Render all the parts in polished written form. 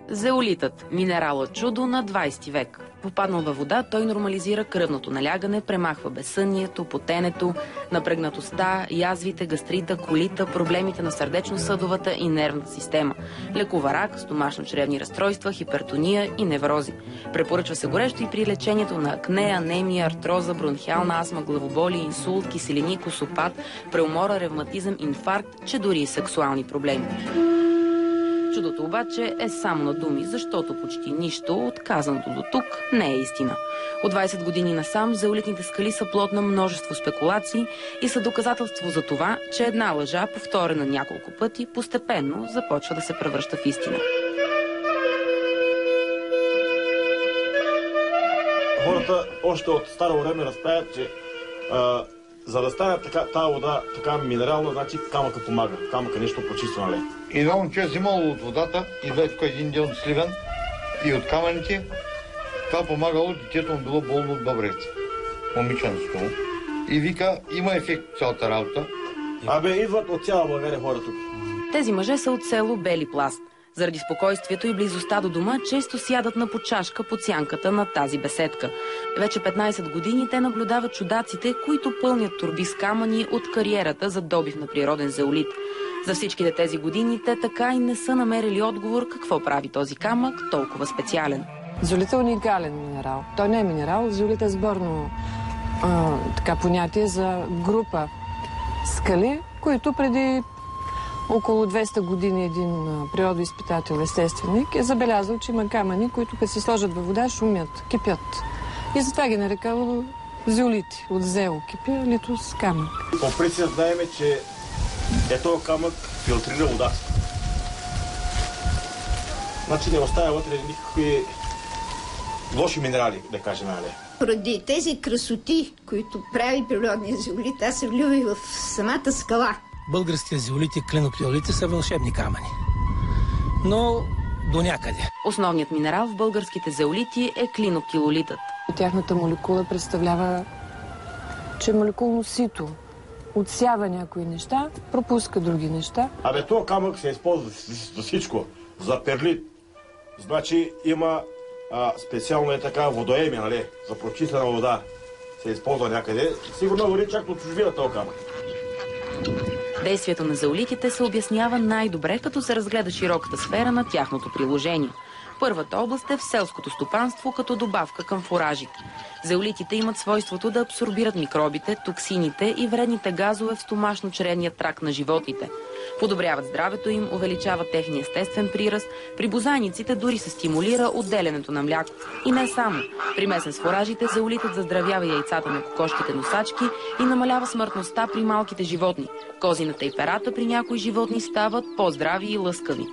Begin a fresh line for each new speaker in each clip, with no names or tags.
Зеолитът – минералът чудо на 20 век. Попаднал във вода, той нормализира кръвното налягане, премахва безсънието, потенето, напрегнатостта, язвите, гастрита, колита, проблемите на сърдечно-съдовата и нервната система. Лекува рак, стомашно-чревни разстройства, хипертония и неврози. Препоръчва се горещо и при лечението на акне, анемия, артроза, бронхиална астма, главоболие, инсулт, киселини, косопат, преумора, ревматизъм, инфаркт, че дори и сексуални проблеми. Чудото обаче е само на думи, защото почти нищо от казаното до тук не е истина. От 20 години насам зеолитните скали са плод на множество спекулации и са доказателство за това, че една лъжа, повторена няколко пъти, постепенно започва да се превръща в истина.
Хората още от старо време разправят, че за да стане тази вода така минерална, значи камъка помага. Камъка нещо почиства, нали?
И едно момче е взимало от водата, идва тук един ден от Сливен и от камъните. Това помагало, детето му било болно от бъбреци. Момиченството му. И вика, има ефект цялата работа.
Идват от цяла България хора тук.
Тези мъже са от село Бели пласт. Заради спокойствието и близостта до дома, често сядат на почашка под сянката на тази беседка. Вече 15 години те наблюдават чудаците, които пълнят торби с камъни от кариерата за добив на природен зеолит. За всичките тези години те така и не са намерили отговор какво прави този камък толкова специален.
Зеолит е уникален минерал. Той не е минерал, зеолит е сборно понятие за група скали, които преди около 200 години един природоизпитател, естественик, е забелязал, че има камъни, които като се сложат във вода, шумят, кипят. И затова ги нарекало зеолити. От зео кипя, лито с камък.
По принцип знаем, че този камък филтрира вода. Значи не оставя вътре никакви лоши минерали, да кажем, нали?
Поради тези красоти, които прави природния зеолит, аз се влюбих в самата скала.
Българските зеолити, клинопиолити са вълшебни камъни. Но до някъде.
Основният минерал в българските зеолити е клинокилолитът.
Тяхната молекула представлява, че молекулно сито отсява някои неща, пропуска други неща.
този камък се използва за всичко. За перлит. Значи има специално е така водоеми, нали? За прочистена вода се използва някъде. Сигурно върви чак до чужбина този камък.
Действието на зеолитите се обяснява най-добре, като се разгледа широката сфера на тяхното приложение. Първата област е в селското стопанство като добавка към фуражите. Зеолитите имат свойството да абсорбират микробите, токсините и вредните газове в стомашно-чревния тракт на животните. Подобряват здравето им, увеличават техния естествен приръст. При бозайниците дори се стимулира отделянето на мляко. И не само. Примесен с фуражите, зеолитът заздравява яйцата на кокошките носачки и намалява смъртността при малките животни. Козината и перата при някои животни стават по-здрави и лъскави.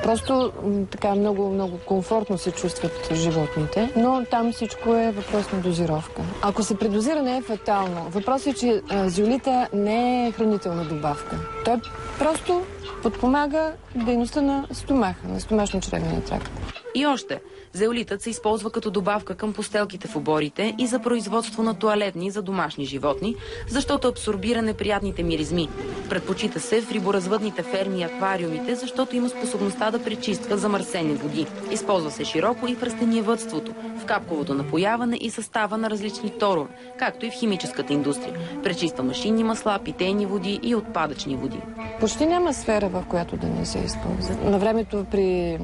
Просто така много комфортно се чувстват животните, но там всичко е въпрос на дозировка. Ако се предозира, не е фатално. Въпросът е, че зеолита не е хранителна добавка. Той просто подпомага дейността на стомаха, на стомашно-чревния тракт.
И още, зеолитът се използва като добавка към постелките в оборите и за производство на тоалетни за домашни животни, защото абсорбира неприятните миризми. Предпочита се в риборазвъдните ферми и аквариумите, защото има способността да пречиства замърсени води. Използва се широко и в растениевъдството, в капковото напояване и състава на различни торове, както и в химическата индустрия. Пречиства машинни масла, питейни води и отпадъчни води.
Почти няма сфера, в която да не се използва. На времето при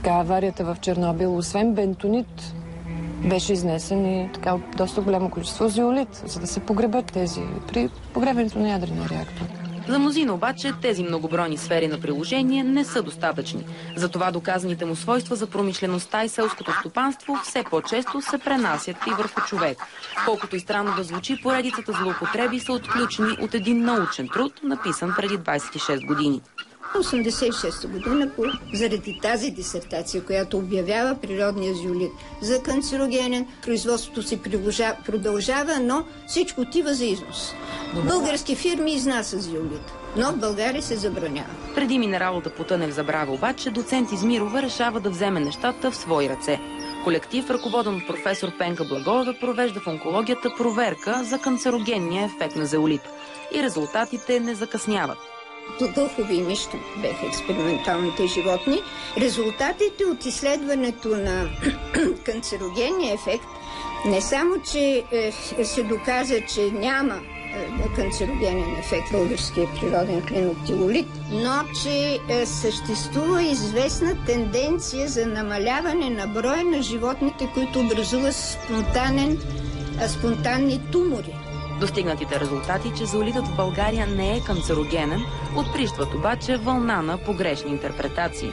аварията в Чернобил, освен бентонит, беше изнесен и доста голямо количество зеолит, за да се погребат тези при погребането на ядрени реактори.
За мнозина обаче тези многобройни сфери на приложение не са достатъчни. Затова доказаните му свойства за промишлеността и селското стопанство все по-често се пренасят и върху човек. Колкото и странно да звучи, поредицата злоупотреби са отключени от един научен труд, написан преди 26 години.
1986 година, заради тази дисертация, която обявява природния зеолит за канцерогенен, производството се продължава, но всичко отива за износ. Български фирми изнасят зеолит, но в България се забранява.
Преди минералът да потъне в забрава обаче, доцент Измирова решава да вземе нещата в свои ръце. Колектив, ръководен от професор Пенка Благоева, провежда в онкологията проверка за канцерогенния ефект на зеолит. И резултатите не закъсняват.
гълхови мишки беха експерименталните животни. Резултатите от изследването на канцерогенния ефект не само, че се доказа, че няма канцерогенен ефект българския природен клиноптилолит, но че съществува известна тенденция за намаляване на броя на животните, които образуват спонтанни тумори.
Достигнатите резултати, че зоолитът в България не е канцерогенен, отприщват обаче вълна на погрешни интерпретации.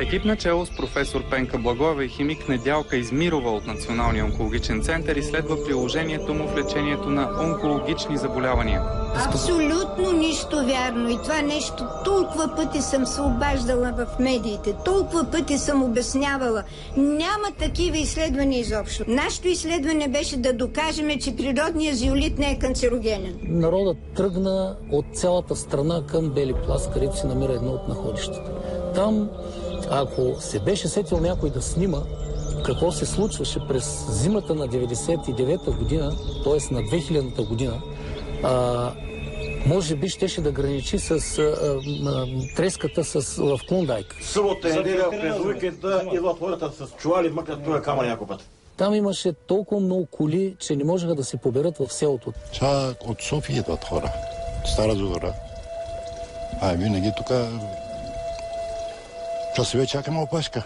Екип начело с професор Пенка Благоева и химик Недялка Измирова от Националния онкологичен център изследва приложението му в лечението на онкологични заболявания.
Абсолютно нищо вярно. И това нещо толкова пъти съм се обаждала в медиите, толкова пъти съм обяснявала. Няма такива изследвания изобщо. Нашето изследване беше да докажем, че природният зиолит не е канцерогенен.
Народът тръгна от цялата страна към Бели пласт, където се намира едно от находищата. Там, ако се беше сетил някой да снима какво се случваше през зимата на 99-та година, т.е. на 2000-та година, може би щеше да граничи с треската в Клондайк.
Събота неделя през уикенда идват хората с чували, мъкнат този камък някой път.
Там имаше толкова много коли, че не можеха да се поберат в селото.
Чак от София идват хора, Стара Загора. Винаги тук часове чакаме опашка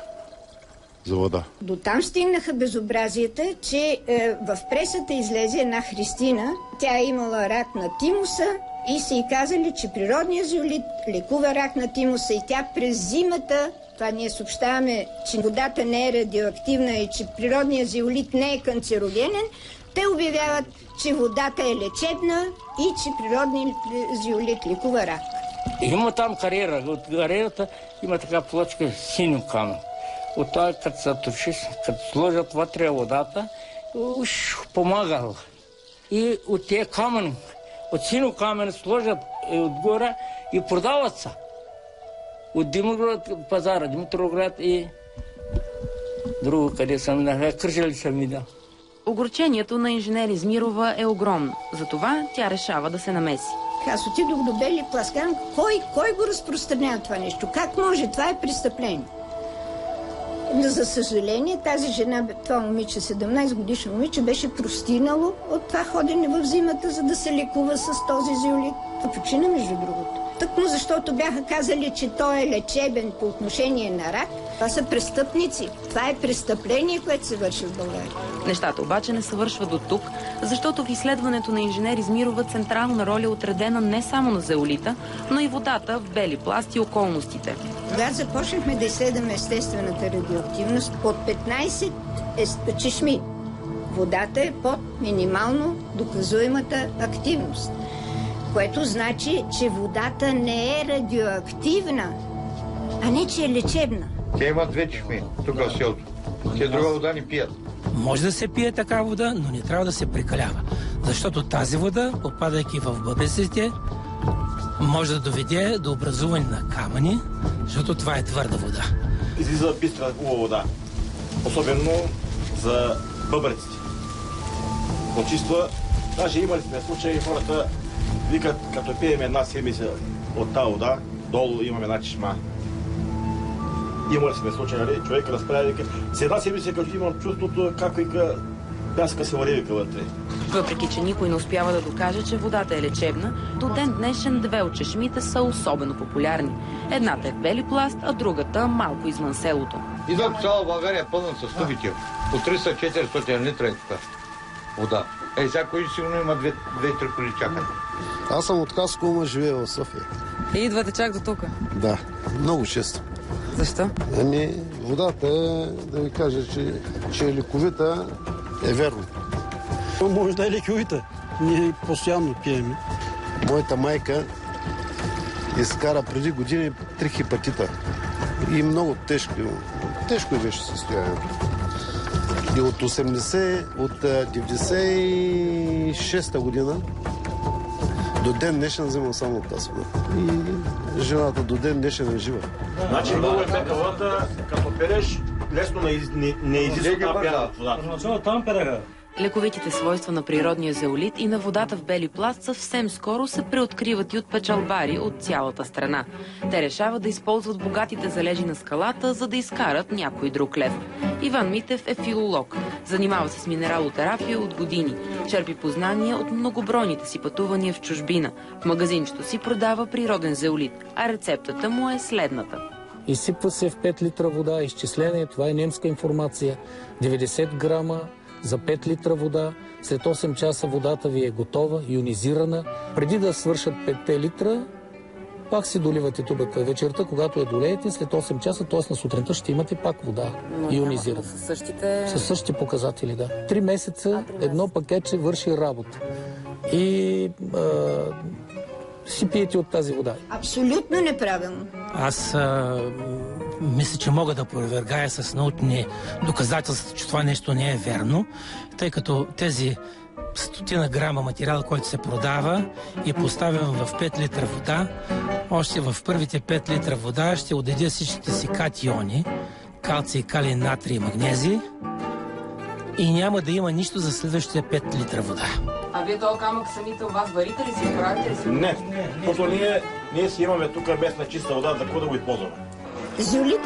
за вода.
До там стигнаха безобразията, че в пресата излезе една Христина. Тя е имала рак на тимуса и са й казали, че природният зиолит лекува рак на тимуса и тя през зимата, това ние съобщаваме, че водата не е радиоактивна и че природният зиолит не е канцерогенен, те обявяват, че водата е лечебна и че природният зиолит лекува рак.
Има там кариера. От кариерата има така плочка синьо камък. От това, като се туши, като сложат вътре водата, уж помагал. И от тия камъни, от синьо камъни сложат отгоре и продават се. От Димитроград пазара, Димитроград и друго, къде съм минал, Кърджали съм минал.
Огорчението на инженер Измирова е огромно. Затова тя решава да се намеси.
Аз отидох до Бели пласт. Кой го разпространява това нещо? Как може? Това е престъпление. За съжаление, тази жена, това момиче, 17 годишно момиче, беше простинало от това ходене в зимата, за да се лекува с този зиолит. Почина, между другото. Тъкмо защото бяха казали, че той е лечебен по отношение на рак. Това са престъпници. Това е престъпление, което се върши в България.
Нещата обаче не свършват до тук, защото в изследването на инженер Измирова централна роля е отредена не само на зеолита, но и водата в Бели пласт и околностите.
Когато започнахме да изследваме естествената радиоактивност, от 15 чешми водата е под минимално доказуемата активност, което значи, че водата не е радиоактивна, а не, че е лечебна.
Те имат две чешми тук в селото. Те друга вода не пият.
Може да се пие така вода, но не трябва да се прекалява. Защото тази вода, попадайки в бъбреците, може да доведе до образуване на камъни, защото това е твърда вода.
Излиза бистра хубава вода. Особено за бъбреците. Почиства. Даже имали сме случаи, хората викат, като пием една седмица от тази вода, долу имаме една чешма. Имали сме случаи, нали? Човека разправя, вика, с една седмица, като имам чувството, как вика, пяска се вари, вика вътре.
Въпреки че никой не успява да докаже, че водата е лечебна, до ден днешен две от чешмите са особено популярни. Едната е в Бели пласт, а другата малко извън селото.
Идват цяла България пълна с тубите. По 300-400 литра е тук вода. Сега кой сигурно има 2-3 коли чакат.
Аз съм от Хасково, ма живея в София.
И идвате чак до тук?
Да, много често.
Защо?
Водата е, да ви кажа, че е лековита, е верно.
Може да е лековита. Ние постоянно пием.
Моята майка изкара преди години 3 хепатита. И много тежко беше състоянието. И от 96-та година до ден днешен вземам само тази вода. И жената до ден днешен е жива.
Значи много е мека водата, като переш, лесно не изисква да пяна водата.
Първоначално там переха.
Лековитите свойства на природния зеолит и на водата в бели пласт съвсем скоро се преоткриват и от печалбари от цялата страна. Те решават да използват богатите залежи на скалата, за да изкарат някой друг лев. Иван Митев е филолог. Занимава се с минералотерапия от години. Черпи познания от многобройните си пътувания в чужбина. В магазинчето си продава природен зеолит, а рецептата му е следната.
Изсипва се в 5 литра вода, изчисление, това е немска информация, 90 грама за 5 литра вода, след 8 часа водата ви е готова, ионизирана. Преди да свършат 5 литра, пак си доливате тубата вечерта, когато я долеете, след 8 часа, т.е. на сутринта ще имате пак вода, ионизирана. Със същите показатели, да. 3 месеца едно пакетче върши работа. И си пиете от тази вода.
Абсолютно неправилно.
Аз мисля, че мога да опровергая с научни доказателства, че това нещо не е верно, тъй като тези 100 грама материал, който се продава и поставям в 5 литра вода, още в първите 5 литра вода ще отделя всичките си катиони, калций, калий, натрий и магнезий, и няма да има нищо за следващите 5 литра вода.
А вие този камък самите у вас варите ли си, правите ли си?
Не, защото ние си имаме тук местна чиста вода, за какво да го използваме?
Зеолит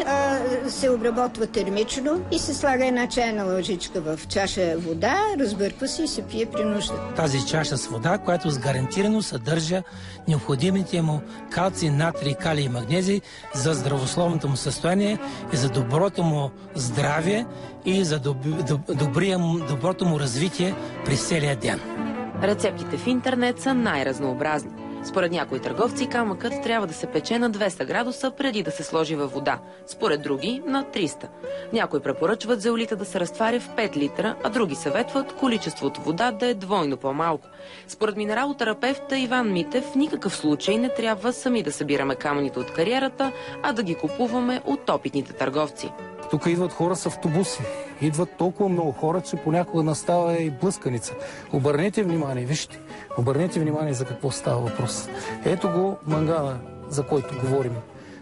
се обработва термично и се слага една чайна лъжичка в чаша вода, разбърква се и се пие при нужда.
Тази чаша с вода, която гарантирано съдържа необходимите му калций, натрий, калий и магнезий за здравословното му състояние и за доброто му здраве и за доброто му развитие през целия ден.
Рецептите в интернет са най-разнообразни. Според някои търговци камъкът трябва да се пече на 200 градуса преди да се сложи във вода, според други на 300. Някои препоръчват зеолита да се разтваря в 5 литра, а други съветват количеството вода да е двойно по-малко. Според минералотерапевта Иван Митев в никакъв случай не трябва сами да събираме камъните от кариерата, а да ги купуваме от опитните търговци.
Тук идват хора с автобуси. Идват толкова много хора, че понякога настава и блъсканица. Обърнете внимание, вижте. Обърнете внимание за какво става въпрос. Ето го мангана, за който говорим.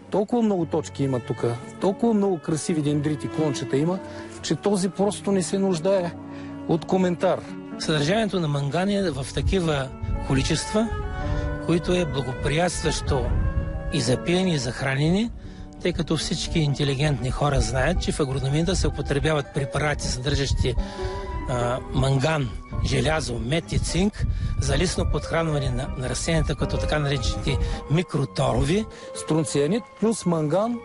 Толкова много точки има тук, толкова много красиви дендрити, клончета има, че този просто не се нуждае от коментар.
Съдържанието на манган е в такива количества, които е благоприятстващо и за пиене, и за хранене, тъй като всички интелигентни хора знаят, че в агрономията се употребяват препарати, съдържащи манган, желязо, мед и цинк за лесно подхранване на растенията, като така наречените микроторови.
Струнцианит плюс манган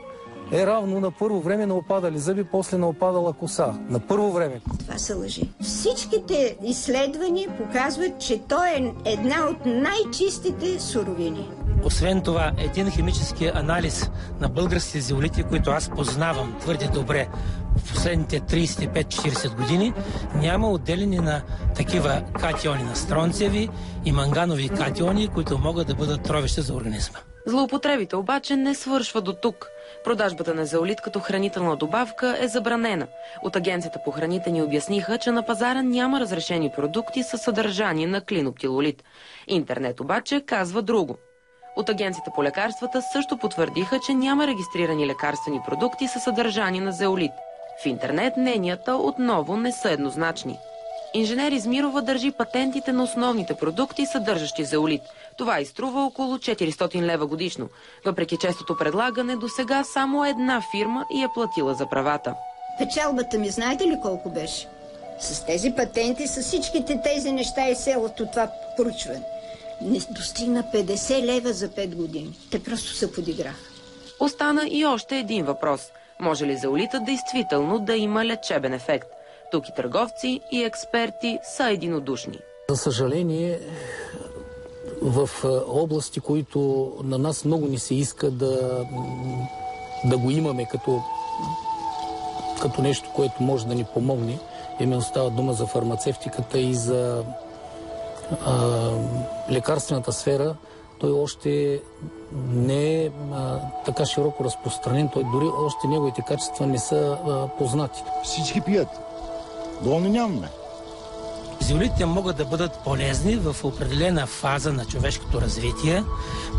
е равно на първо време на опадали зъби, после на опадала коса. На първо време.
Това са лъжи. Всичките изследвания показват, че той е една от най-чистите суровини.
Освен това, един химически анализ на българските зеолити, които аз познавам твърде добре в последните 35-40 години, няма отделени на такива катиони на стронцеви и манганови катиони, които могат да бъдат тровещи за организма.
Злоупотребите обаче не свършва до тук. Продажбата на зеолит като хранителна добавка е забранена. От Агенцията по храните ни обясниха, че на пазара няма разрешени продукти със съдържание на клиноптилолит. Интернет обаче казва друго. От Агенцията по лекарствата също потвърдиха, че няма регистрирани лекарствени продукти със съдържание на зеолит. В интернет мненията отново не са еднозначни. Инженер Измирова държи патентите на основните продукти, съдържащи зеолит. Това изструва около 400 лева годишно. Въпреки честото предлагане, досега само една фирма и е платила за правата.
Печалбата ми знаете ли колко беше? С тези патенти, с всичките тези неща и селото това проучване. Не достигна 50 лева за 5 години. Те просто се подиграха.
Остана и още един въпрос. Може ли зеолитът действително да има лечебен ефект? Тук и търговци, и експерти са единодушни.
За съжаление, в области, които на нас много ни се иска да го имаме като нещо, което може да ни помогне, именно става дума за фармацевтиката и за лекарствената сфера, той още не е така широко разпространен, той дори още неговите качества не са познати.
Всички пият. Болни нямаме.
Зеолитите могат да бъдат полезни в определена фаза на човешкото развитие,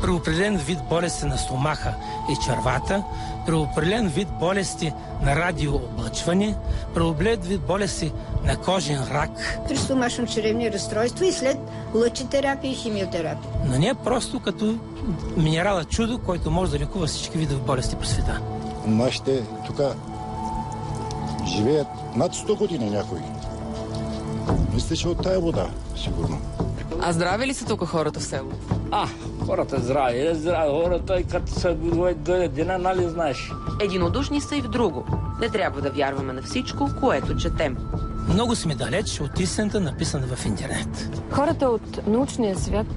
при определен вид болести на стомаха и червата, при определен вид болести на радиооблъчване, при определен вид болести на кожен рак.
При стомашно-чревни разстройства и след лъчетерапия и химиотерапия.
Но не просто като минерала чудо, който може да лекува всички видове болести по света.
Нашите тук живеят над 100 години някои. Мисля, че от тая вода, сигурно.
А здрави ли са тук хората в село?
Хората здрави. Хората и като са дойде дена, нали знаеш.
Единодушни са и в друго. Не трябва да вярваме на всичко, което четем.
Много сме далеч от истината, написана в интернет.
Хората от научния свят,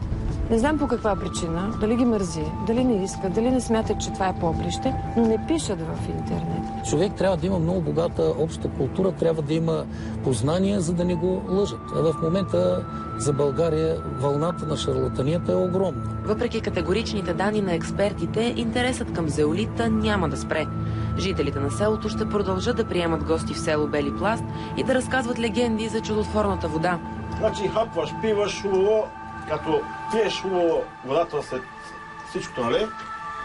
не знам по каква причина, дали ги мързи, дали не искат, дали не смятат, че това е поприще, но не пишат в интернет.
Човек трябва да има много богата обща култура, трябва да има познания, за да не го лъжат. А в момента за България вълната на шарлатанията е огромна.
Въпреки категоричните данни на експертите, интересът към зеолита няма да спре. Жителите на селото ще продължат да приемат гости в село Бели пласт и да разказват легенди за чудотворната вода.
Значи хапваш, пиваш хубаво, като пиеш хубаво водата след всичкото, нали?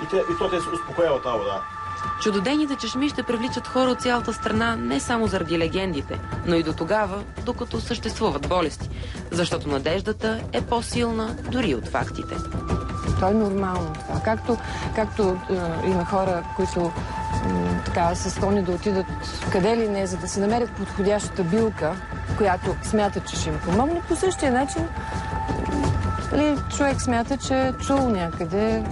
И то те успокоява тази вода.
Чудодейните чешми ще привличат хора от цялата страна не само заради легендите, но и до тогава, докато съществуват болести. Защото надеждата е по-силна дори от фактите.
То е нормално това. Както има хора, които са склонни да отидат къде ли не, за да се намерят подходящата билка, която смятат, че ще им помогне. По същия начин човек смята, че е чул някъде,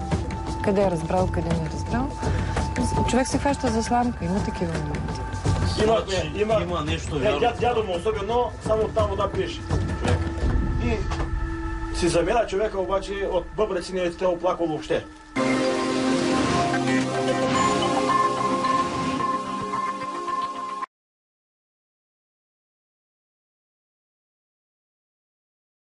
къде е разбрал, къде не е разбрал. Човек се хваща за сламка. Има такива моменти.
Има нещо вярно. Дядо му особено, само от тази вода пише човек. И си замера човека, обаче от бъбреци не е те оплаква въобще.